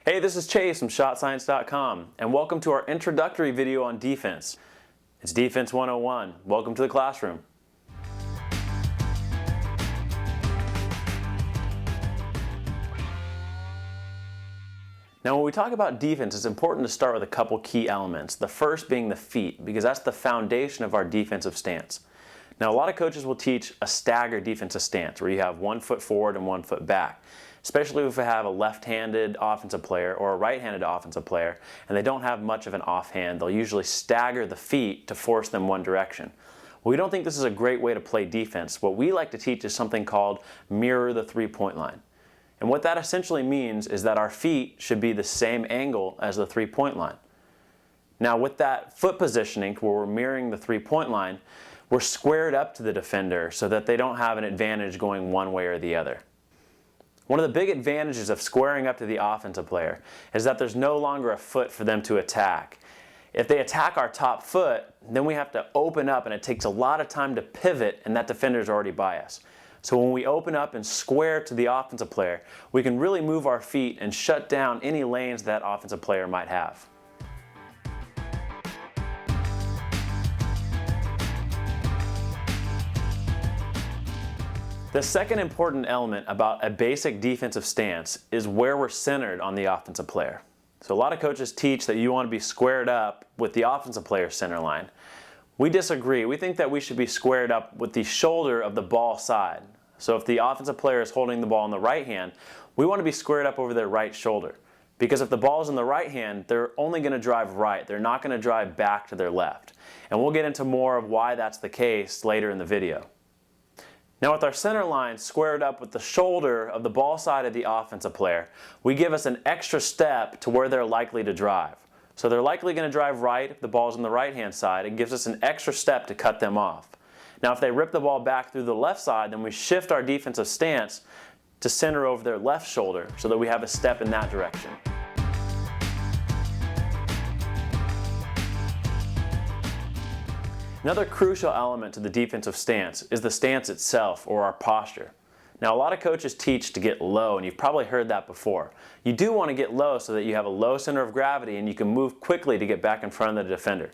Hey, this is Chase from ShotScience.com, and welcome to our introductory video on defense. It's Defense 101. Welcome to the classroom. Now, when we talk about defense, it's important to start with a couple key elements. The first being the feet, because that's the foundation of our defensive stance. Now, a lot of coaches will teach a staggered defensive stance, where you have 1 foot forward and 1 foot back. Especially if we have a left-handed offensive player or a right-handed offensive player and they don't have much of an offhand, they'll usually stagger the feet to force them one direction. Well, we don't think this is a great way to play defense. What we like to teach is something called mirror the three-point line. And what that essentially means is that our feet should be the same angle as the three-point line. Now, with that foot positioning where we're mirroring the three-point line, we're squared up to the defender so that they don't have an advantage going one way or the other. One of the big advantages of squaring up to the offensive player is that there's no longer a foot for them to attack. If they attack our top foot, then we have to open up and it takes a lot of time to pivot and that defender's already by us. So when we open up and square to the offensive player, we can really move our feet and shut down any lanes that offensive player might have. The second important element about a basic defensive stance is where we're centered on the offensive player. So a lot of coaches teach that you want to be squared up with the offensive player's center line. We disagree. We think that we should be squared up with the shoulder of the ball side. So if the offensive player is holding the ball in the right hand, we want to be squared up over their right shoulder. Because if the ball is in the right hand, they're only going to drive right. They're not going to drive back to their left. And we'll get into more of why that's the case later in the video. Now, with our center line squared up with the shoulder of the ball side of the offensive player, we give us an extra step to where they're likely to drive. So they're likely going to drive right if the ball's on the right-hand side. It gives us an extra step to cut them off. Now, if they rip the ball back through the left side, then we shift our defensive stance to center over their left shoulder so that we have a step in that direction. Another crucial element to the defensive stance is the stance itself, or our posture. Now, a lot of coaches teach to get low, and you've probably heard that before. You do want to get low so that you have a low center of gravity and you can move quickly to get back in front of the defender.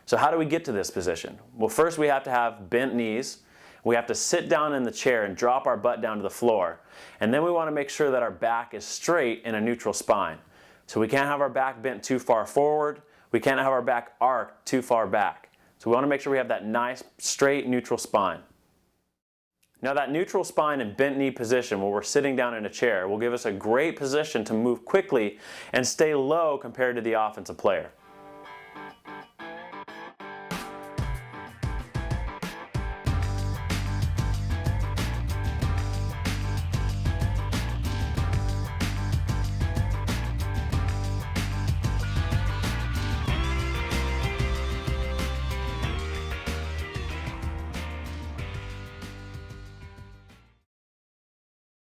So how do we get to this position? Well, first we have to have bent knees. We have to sit down in the chair and drop our butt down to the floor. And then we want to make sure that our back is straight in a neutral spine. So we can't have our back bent too far forward. We can't have our back arched too far back. So we want to make sure we have that nice, straight, neutral spine. Now, that neutral spine and bent knee position where we're sitting down in a chair will give us a great position to move quickly and stay low compared to the offensive player.